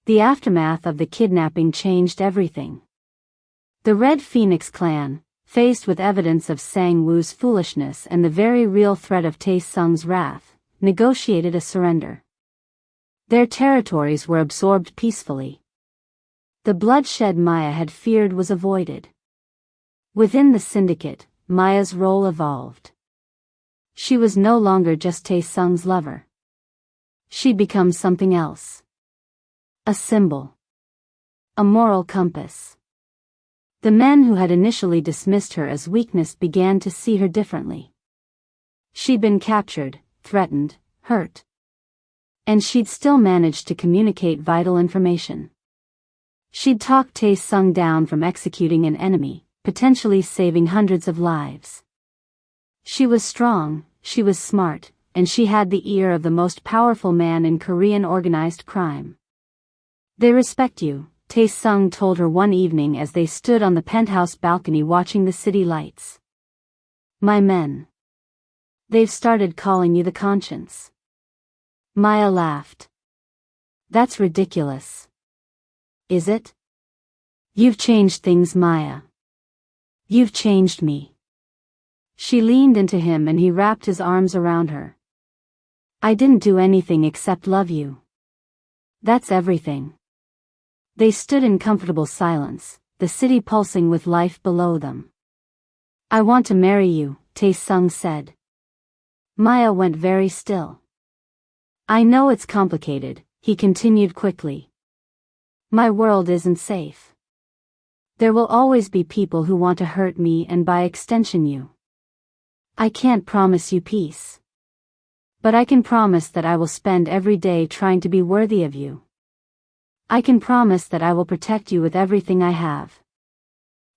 The aftermath of the kidnapping changed everything. The Red Phoenix clan, faced with evidence of Sang-woo's foolishness and the very real threat of Tae Sung's wrath, negotiated a surrender. Their territories were absorbed peacefully. The bloodshed Maya had feared was avoided. Within the syndicate, Maya's role evolved. She was no longer just Tae Sung's lover. She'd become something else. A symbol. A moral compass. The men who had initially dismissed her as weakness began to see her differently. She'd been captured, threatened, hurt. And she'd still managed to communicate vital information. She'd talked Tae Sung down from executing an enemy, potentially saving hundreds of lives. She was strong, she was smart, and she had the ear of the most powerful man in Korean organized crime. "They respect you," Tae Sung told her one evening as they stood on the penthouse balcony watching the city lights. "My men. They've started calling you the conscience." Maya laughed. "That's ridiculous." "Is it? You've changed things, Maya. You've changed me." She leaned into him and he wrapped his arms around her. "I didn't do anything except love you. That's everything." They stood in comfortable silence, the city pulsing with life below them. "I want to marry you," Tae Sung said. Maya went very still. "I know it's complicated," he continued quickly. "My world isn't safe. There will always be people who want to hurt me and by extension you. I can't promise you peace. But I can promise that I will spend every day trying to be worthy of you. I can promise that I will protect you with everything I have.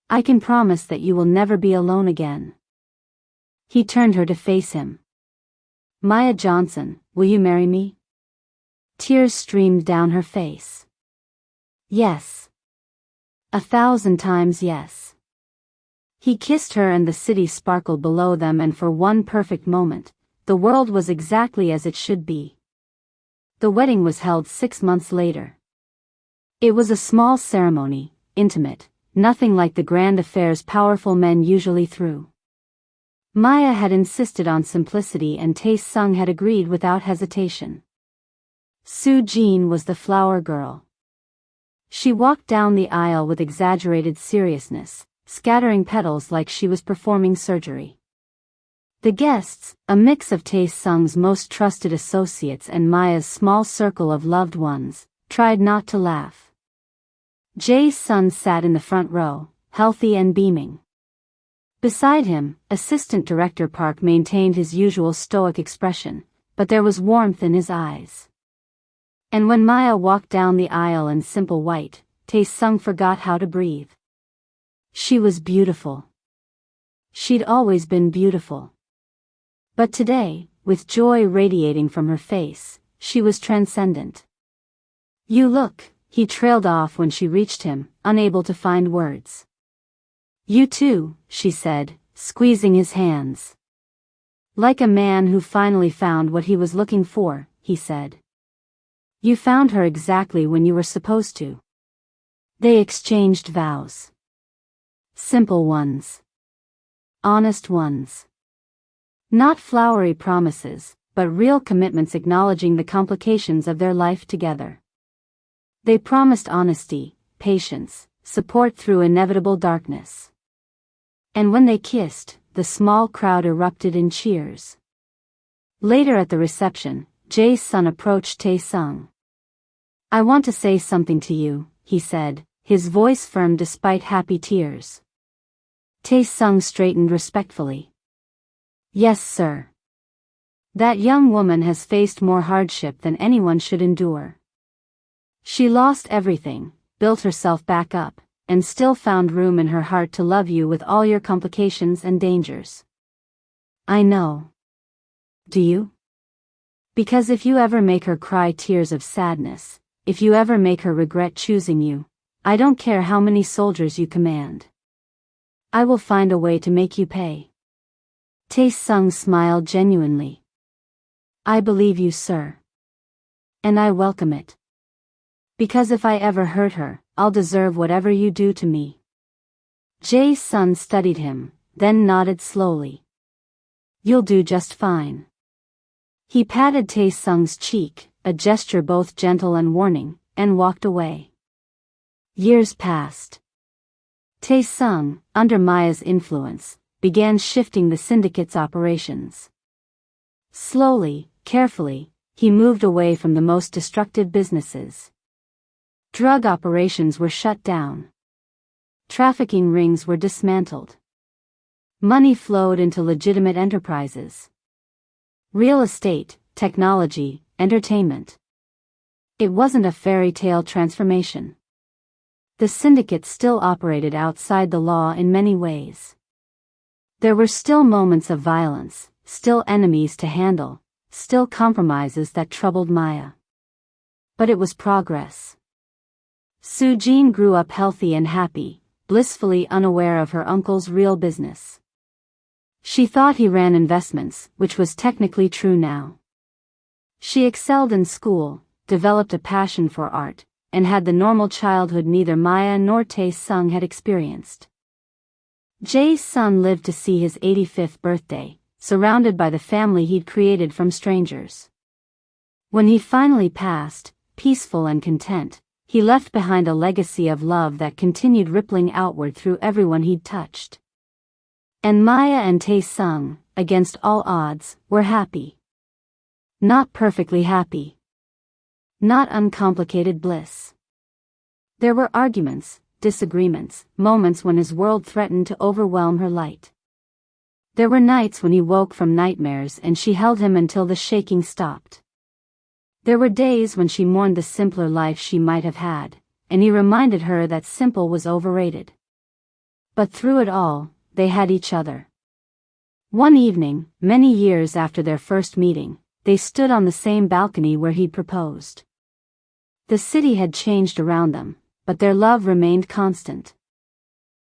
I can promise that you will never be alone again." He turned her to face him. "Maya Johnson, will you marry me?" Tears streamed down her face. "Yes. 1,000 times yes." He kissed her and the city sparkled below them, and for one perfect moment, the world was exactly as it should be. The wedding was held 6 months later. It was a small ceremony, intimate, nothing like the grand affairs powerful men usually threw. Maya had insisted on simplicity and Tae Sung had agreed without hesitation. Soo-jin was the flower girl. She walked down the aisle with exaggerated seriousness, scattering petals like she was performing surgery. The guests, a mix of Tae Sung's most trusted associates and Maya's small circle of loved ones, tried not to laugh. Jae's son sat in the front row, healthy and beaming. Beside him, Assistant Director Park maintained his usual stoic expression, but there was warmth in his eyes. And when Maya walked down the aisle in simple white, Tae Sung forgot how to breathe. She was beautiful. She'd always been beautiful. But today, with joy radiating from her face, she was transcendent. "You look," he trailed off when she reached him, unable to find words. "You too," she said, squeezing his hands. "Like a man who finally found what he was looking for," he said. "You found her exactly when you were supposed to." They exchanged vows. Simple ones. Honest ones. Not flowery promises, but real commitments acknowledging the complications of their life together. They promised honesty, patience, support through inevitable darkness. And when they kissed, the small crowd erupted in cheers. Later at the reception, Jae's son approached Tae Sung. "I want to say something to you," he said, his voice firm despite happy tears. Tae Sung straightened respectfully. "Yes, sir. That young woman has faced more hardship than anyone should endure. She lost everything, built herself back up, and still found room in her heart to love you with all your complications and dangers. I know. Do you? Because if you ever make her cry tears of sadness, if you ever make her regret choosing you, I don't care how many soldiers you command. I will find a way to make you pay." Tae Sung smiled genuinely. "I believe you, sir. And I welcome it. Because if I ever hurt her, I'll deserve whatever you do to me." Jae's son studied him, then nodded slowly. "You'll do just fine." He patted Tae Sung's cheek, a gesture both gentle and warning, and walked away. Years passed. Tae Sung, under Maya's influence, began shifting the syndicate's operations. Slowly, carefully, he moved away from the most destructive businesses. Drug operations were shut down. Trafficking rings were dismantled. Money flowed into legitimate enterprises. Real estate, technology, entertainment. It wasn't a fairy tale transformation. The syndicate still operated outside the law in many ways. There were still moments of violence, still enemies to handle, still compromises that troubled Maya. But it was progress. Soo-jin grew up healthy and happy, blissfully unaware of her uncle's real business. She thought he ran investments, which was technically true now. She excelled in school, developed a passion for art, and had the normal childhood neither Maya nor Tae Sung had experienced. Jae's son lived to see his 85th birthday, surrounded by the family he'd created from strangers. When he finally passed, peaceful and content, he left behind a legacy of love that continued rippling outward through everyone he'd touched. And Maya and Tae Sung, against all odds, were happy. Not perfectly happy. Not uncomplicated bliss. There were arguments, disagreements, moments when his world threatened to overwhelm her light. There were nights when he woke from nightmares and she held him until the shaking stopped. There were days when she mourned the simpler life she might have had, and he reminded her that simple was overrated. But through it all, they had each other. One evening, many years after their first meeting, they stood on the same balcony where he'd proposed. The city had changed around them, but their love remained constant.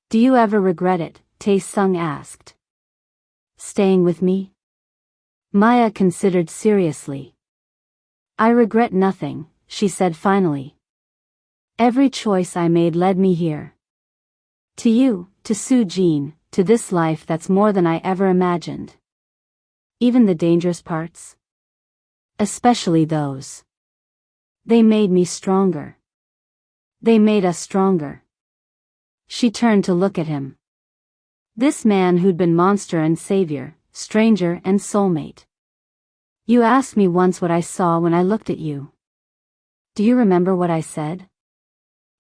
"Do you ever regret it?" Tae Sung asked. "Staying with me?" Maya considered seriously. "I regret nothing," she said finally. "Every choice I made led me here. To you, to Soo-jin, to this life that's more than I ever imagined. Even the dangerous parts? Especially those." They made me stronger. They made us stronger. She turned to look at him. This man who'd been monster and savior, stranger and soulmate. You asked me once what I saw when I looked at you. Do you remember what I said?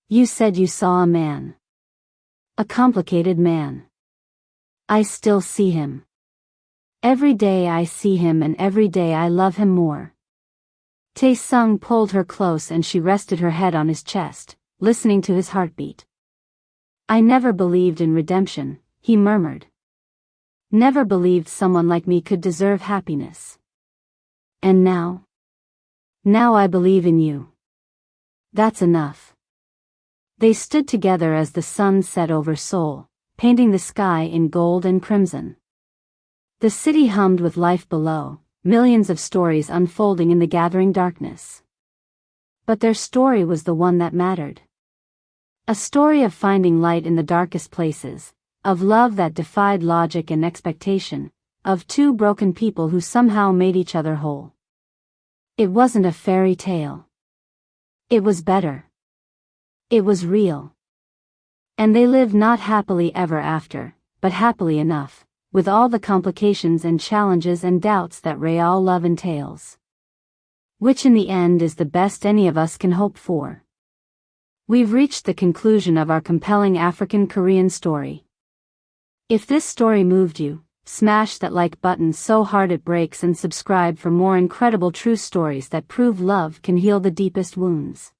You said you saw a man. A complicated man. I still see him. Every day I see him and every day I love him more. Tae Sung pulled her close and she rested her head on his chest, listening to his heartbeat. I never believed in redemption, he murmured. Never believed someone like me could deserve happiness. And now? Now I believe in you. That's enough. They stood together as the sun set over Seoul, painting the sky in gold and crimson. The city hummed with life below, millions of stories unfolding in the gathering darkness. But their story was the one that mattered. A story of finding light in the darkest places, of love that defied logic and expectation, of two broken people who somehow made each other whole. It wasn't a fairy tale. It was better. It was real. And they lived not happily ever after, but happily enough, with all the complications and challenges and doubts that real love entails. Which in the end is the best any of us can hope for. We've reached the conclusion of our compelling African-Korean story. If this story moved you, smash that like button so hard it breaks and subscribe for more incredible true stories that prove love can heal the deepest wounds.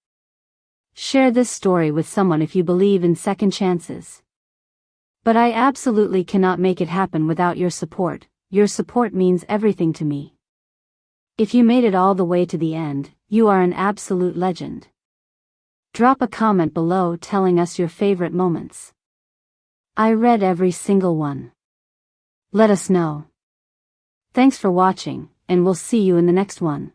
Share this story with someone if you believe in second chances. But I absolutely cannot make it happen without your support. Your support means everything to me. If you made it all the way to the end, you are an absolute legend. Drop a comment below telling us your favorite moments. I read every single one. Let us know. Thanks for watching, and we'll see you in the next one.